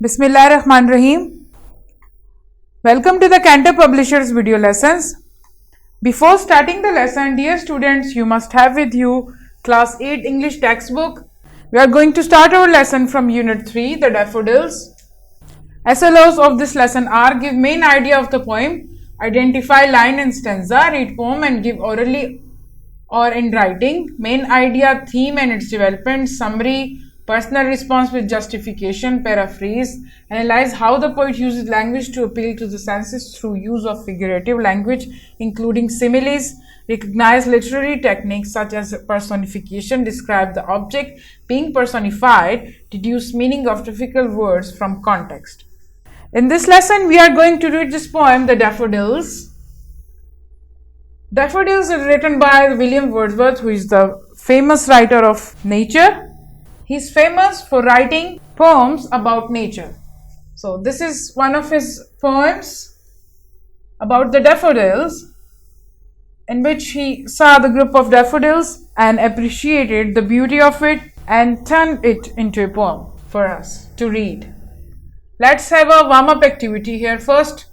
Bismillahirrahmanirrahim. Welcome to the Cantor Publishers video lessons. Before starting the lesson, dear students, you must have with you class 8 English textbook. We are going to start our lesson from unit 3, the daffodils. SLOs of this lesson are: give main idea of the poem, identify line and stanza, read poem and give orally or in writing, main idea, theme and its development, summary, personal response with justification, paraphrase, analyze how the poet uses language to appeal to the senses through use of figurative language, including similes, recognize literary techniques such as personification, describe the object being personified, deduce meaning of difficult words from context. In this lesson, we are going to read this poem, The Daffodils. Daffodils is written by William Wordsworth, who is the famous writer of nature. He is famous for writing poems about nature. So this is one of his poems about the daffodils, in which he saw the group of daffodils and appreciated the beauty of it and turned it into a poem for us to read. Let's have a warm-up activity here. First,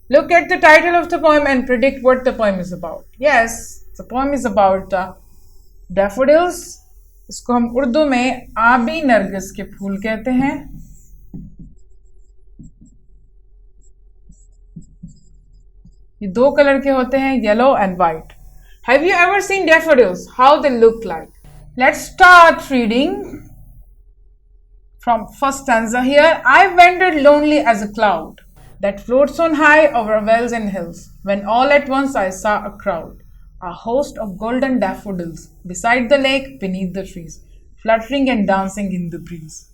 look at the title of the poem and predict what the poem is about. Yes, the poem is about daffodils. इसको हम उर्दू में आबी नरगिस के फूल कहते हैं. ये दो colour के होते हैं, yellow and white. Have you ever seen daffodils? How they look like? Let's start reading from first stanza here. I wandered lonely as a cloud that floats on high over vales and hills, when all at once I saw a crowd, a host of golden daffodils, beside the lake, beneath the trees, fluttering and dancing in the breeze.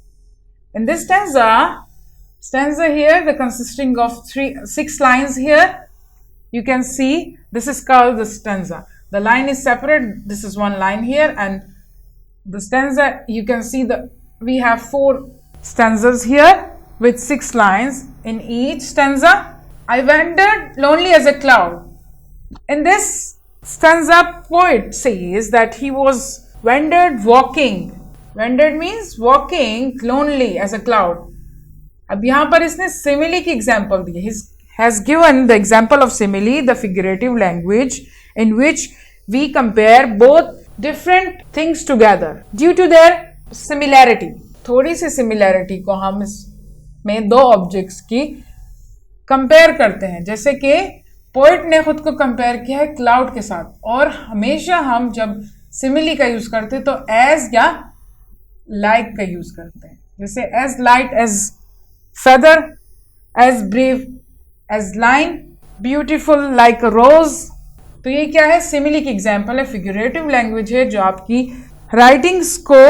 In this stanza here, the consisting of 6 lines here, you can see this is called the stanza. The line is separate. This is one line here, and the stanza, you can see we have 4 stanzas here with 6 lines in each stanza. I wandered lonely as a cloud. In this stanza, poet says that he was wandered walking. Wandered means walking lonely as a cloud. अब यहाँ पर इसने simile की example the. He has given the example of simile, the figurative language in which we compare both different things together due to their similarity. थोड़ी सी similarity को हम इसमें दो objects की compare करते हैं. जैसे कि पोइट ने खुद को कंपेयर किया है क्लाउड के साथ, और हमेशा हम जब सिमिली का यूज करते हैं तो एज या लाइक का यूज करते हैं. जैसे as light as feather, as brave as lion, beautiful like a rose. तो ये क्या है? सिमिली की एग्जांपल है, फिगरेटिव लैंग्वेज है जो आपकी राइटिंग्स को,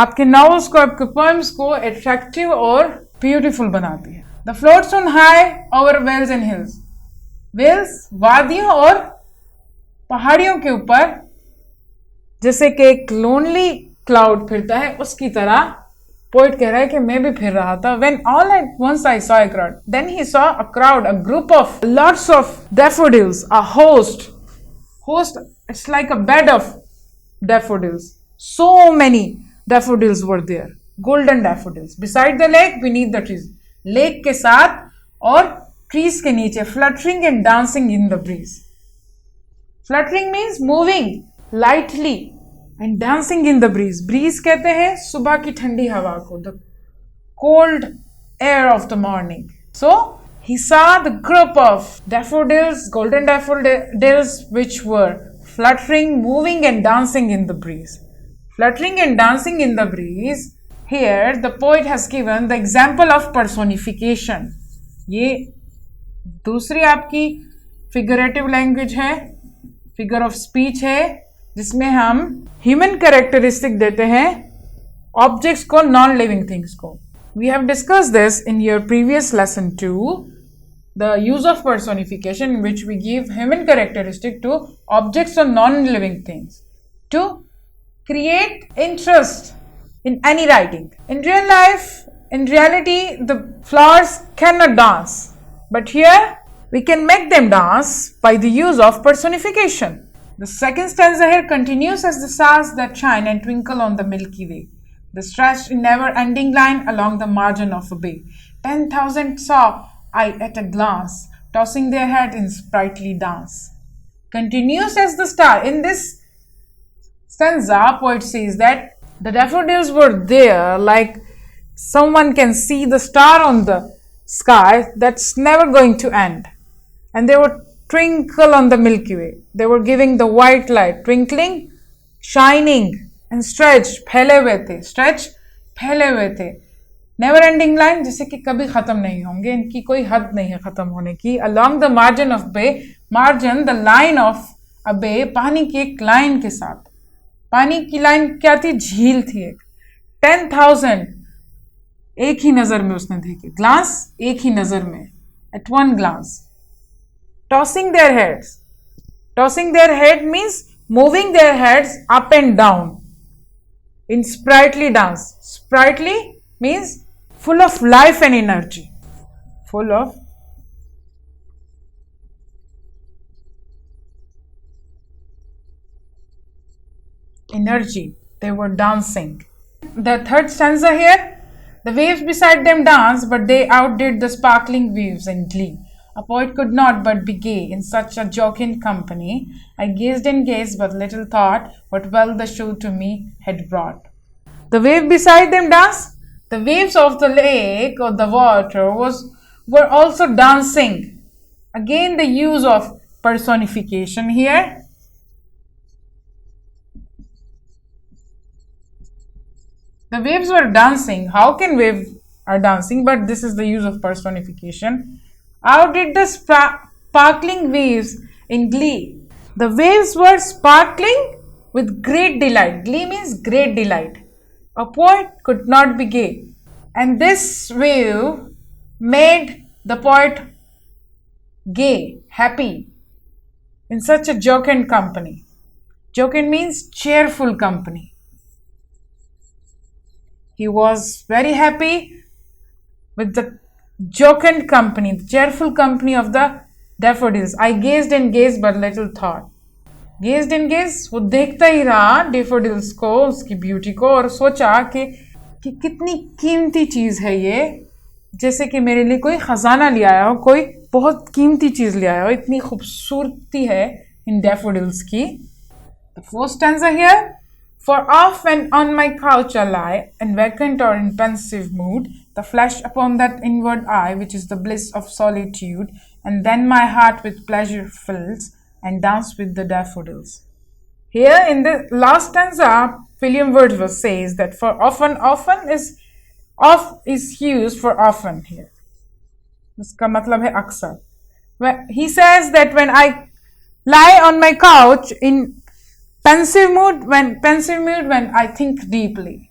आपके नॉवेल्स को, आपके पोएम्स को एट्रैक्टिव और ब्यूटीफुल बनाती है. The floats on high over vales and hills. Vales वादियों और पहाड़ियों के ऊपर, जैसे कि एक लोनली क्लाउड फिरता है, उसकी तरह पोइट कह रहा है कि मैं भी फिर रहा था. When all at once I saw a crowd, then he saw a crowd, a group of lots of daffodils, a host. It's like a bed of daffodils. So many daffodils were there, golden daffodils, beside the lake, beneath the trees. Lake के साथ और trees के नीचे, fluttering and dancing in the breeze. Fluttering means moving lightly and dancing in the breeze. Breeze कहते हैं सुबह की ठंडी हवा को, the cold air of the morning. So he saw the group of daffodils, golden daffodils, which were fluttering, moving and dancing in the breeze. Fluttering and dancing in the breeze. Here the poet has given the example of personification. ये दूसरी आपकी figurative language है, figure of speech है, जिसमें हम human characteristic देते हैं objects को, नॉन लिविंग थिंग्स को. We have discuss this in your previous lesson 2, the use of personification, in which we give human characteristic to objects और non living things to create interest in any writing. In real life, in reality, the flowers cannot dance, but here we can make them dance by the use of personification. The second stanza here continues as the stars that shine and twinkle on the Milky Way. the stretched in never-ending line along the margin of a bay. 10,000 saw I at a glance, tossing their head in sprightly dance. Continuous as the star. In this stanza, poet says that the daffodils were there like someone can see the star on the sky that's never going to end. And they would twinkle on the Milky Way. They were giving the white light, twinkling, shining, and stretch, फैले हुए थे, stretch, फैले हुए थे. Never ending line जिसे कि कभी खत्म नहीं होंगे, इनकी कोई हद नहीं है खत्म होने की. Along the margin of bay, margin the line of a bay, पानी की एक लाइन के साथ. पानी की लाइन क्या थी? झील थी एक. 10,000 एक ही नजर में उसने देखे. ग्लांस एक ही नजर में, at one glance. Tossing their heads. Tossing their head means moving their heads up and down in sprightly dance. Sprightly means full of life and energy. Full of energy. They were dancing. The third stanza here. The waves beside them danced, but they outdid the sparkling waves in glee. A poet could not but be gay in such a jocund company. I gazed and gazed, but little thought what well the show to me had brought. The wave beside them danced. The waves of the lake or the water were also dancing. Again, the use of personification here. The waves were dancing. How can waves are dancing? But this is the use of personification. Outdid the sparkling waves in glee. The waves were sparkling with great delight. Glee means great delight. A poet could not be gay. And this wave made the poet gay, happy, in such a jocund company. Jocund means cheerful company. He was very happy with the jocund company, the cheerful company of the daffodils. I gazed and gazed, but little thought. Gazed and gazed, वो देखता ही रहा daffodils को, उसकी beauty को, और सोचा कि कितनी कीमती चीज़ है ये, जैसे कि मेरे लिए कोई खजाना ले आया हो, कोई बहुत कीमती चीज़ ले आया हो, इतनी खूबसूरती है इन daffodils की. The fourth stanza here. For oft when on my couch I lie, in vacant or in pensive mood, the flash upon that inward eye, which is the bliss of solitude, and then my heart with pleasure fills, and dance with the daffodils. Here in the last stanza, William Wordsworth says that for often is used for often here. इसका मतलब है अक्सर. He says that when I lie on my couch in pensive mood when I think deeply.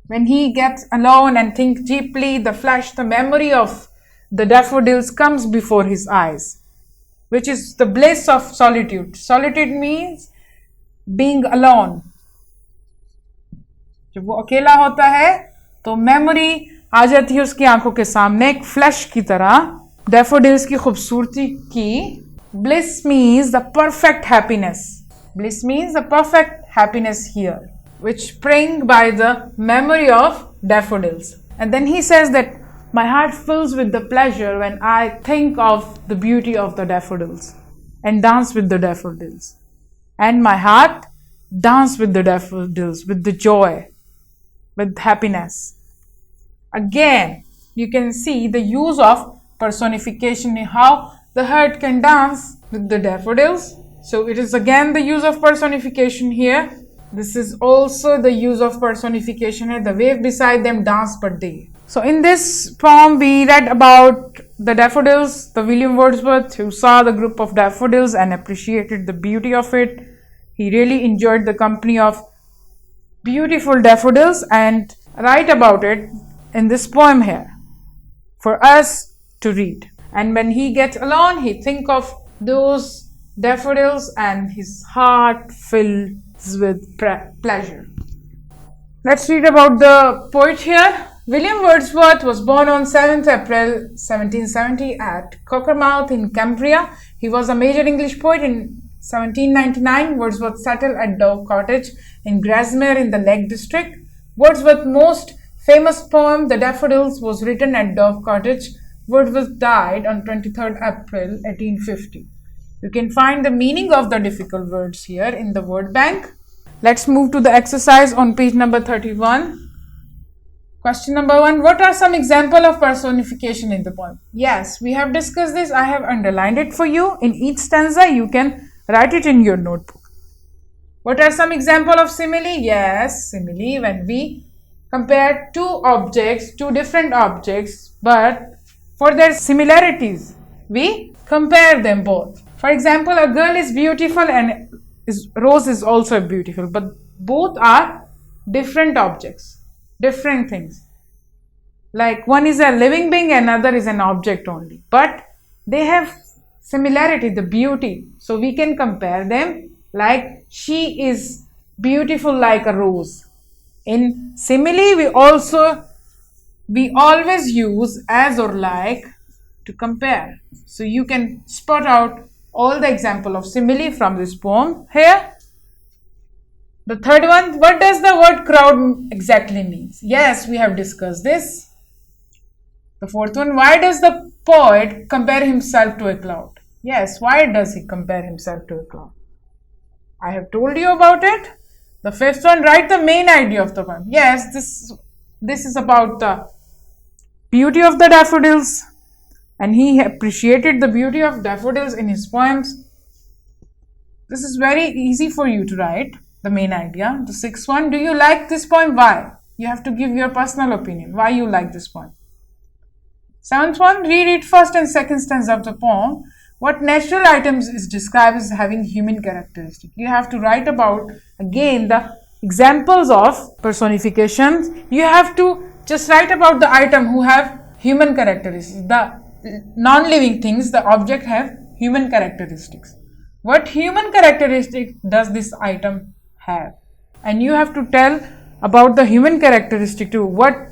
When he gets alone and think deeply, the memory of the daffodils comes before his eyes, which is the bliss of solitude. Solitude means being alone. जब वो अकेला होता है तो memory आ जाती है उसकी आंखों के सामने एक फ्लैश की तरह. Daffodils की खूबसूरती की. Bliss means the perfect happiness. Bliss means the perfect happiness here, which spring by the memory of daffodils. And then he says that my heart fills with the pleasure when I think of the beauty of the daffodils and dance with the daffodils. And my heart dance with the daffodils, with the joy, with happiness. Again, you can see the use of personification in how the heart can dance with the daffodils. So it is again the use of personification here. This is also the use of personification here. The wave beside them dance but they. So in this poem we read about the daffodils, the William Wordsworth who saw the group of daffodils and appreciated the beauty of it. He really enjoyed the company of beautiful daffodils and write about it in this poem here for us to read. And when he gets alone, he think of those daffodils and his heart fills with pleasure. Let's read about the poet here. William Wordsworth was born on 7th April 1770 at Cockermouth in Cumbria. He was a major English poet in 1799, Wordsworth settled at Dove Cottage in Grasmere in the Lake District. Wordsworth's most famous poem, The Daffodils, was written at Dove Cottage. Wordsworth died on 23rd April 1850. You can find the meaning of the difficult words here in the word bank. Let's move to the exercise on page number 31. Question number 1. What are some examples of personification in the poem? Yes, we have discussed this. I have underlined it for you. In each stanza, you can write it in your notebook. What are some examples of simile? Yes, simile, when we compare two different objects, but for their similarities, we compare them both. For example, a girl is beautiful and Rose is also beautiful, but both are different objects, different things. Like one is a living being, another is an object only, but they have similarity, the beauty. So we can compare them, like she is beautiful like a rose. In simile, we always use as or like to compare. So you can spot out all the example of simile from this poem here. The third one, what does the word crowd exactly mean? Yes, we have discussed this. The fourth one, why does the poet compare himself to a cloud? Yes, why does he compare himself to a cloud? I have told you about it. The fifth one, write the main idea of the poem. Yes, this is about the beauty of the daffodils, and he appreciated the beauty of daffodils in his poems. This is very easy for you to write, the main idea. The sixth one, do you like this poem? Why? You have to give your personal opinion, why you like this poem. Seventh one, reread first and second stanza of the poem. What natural items is described as having human characteristics? You have to write about, again, the examples of personifications. You have to just write about the item who have human characteristics. The non-living things, the object have human characteristics. What human characteristic does this item have? And you have to tell about the human characteristic too. What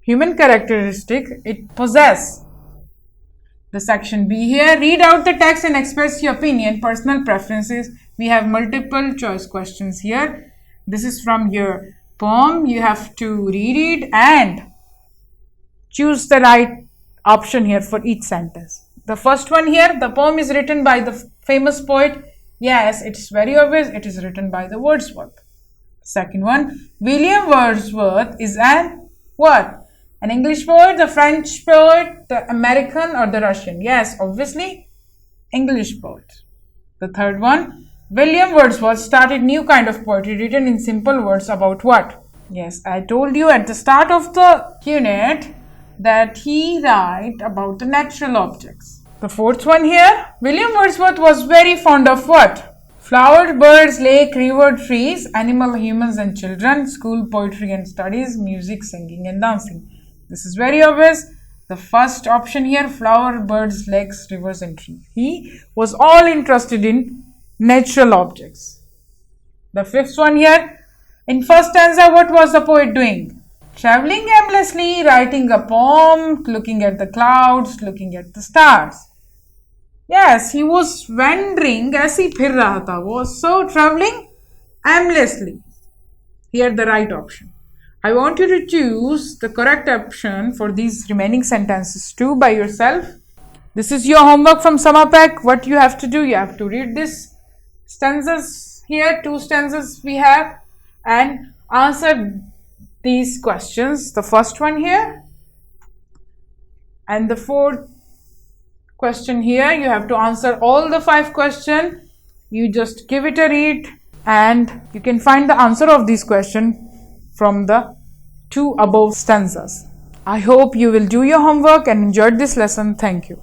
human characteristic it possesses. The section B here, read out the text and express your opinion, personal preferences. We have multiple choice questions here. This is from your poem. You have to reread and choose the right option here for each sentence. The first one here, the poem is written by the famous poet. Yes, it's very obvious, it is written by the Wordsworth. Second one, William Wordsworth is an what? An English poet, the French poet, the American or the Russian? Yes, obviously, English poet. The third one, William Wordsworth started new kind of poetry written in simple words about what? Yes, I told you at the start of the unit that he write about the natural objects. The fourth one here, William Wordsworth was very fond of what? Flowers, birds, lake, river, trees, animal, humans and children, school, poetry and studies, music, singing and dancing. This is very obvious. The first option here, flower, birds, lakes, rivers and trees. He was all interested in natural objects. The fifth one here, in first stanza, what was the poet doing? Traveling aimlessly, writing a poem, looking at the clouds, looking at the stars. Yes, he was wandering, aise phir raha tha, was so traveling aimlessly. Here the right option. I want you to choose the correct option for these remaining sentences too by yourself. This is your homework from Summer Pack. What you have to do, you have to read this stanzas here, two stanzas we have, and answer these questions. The first one here and the fourth question here. You have to answer all the 5 questions. You just give it a read and you can find the answer of these questions from the 2 above stanzas. I hope you will do your homework and enjoyed this lesson. Thank you.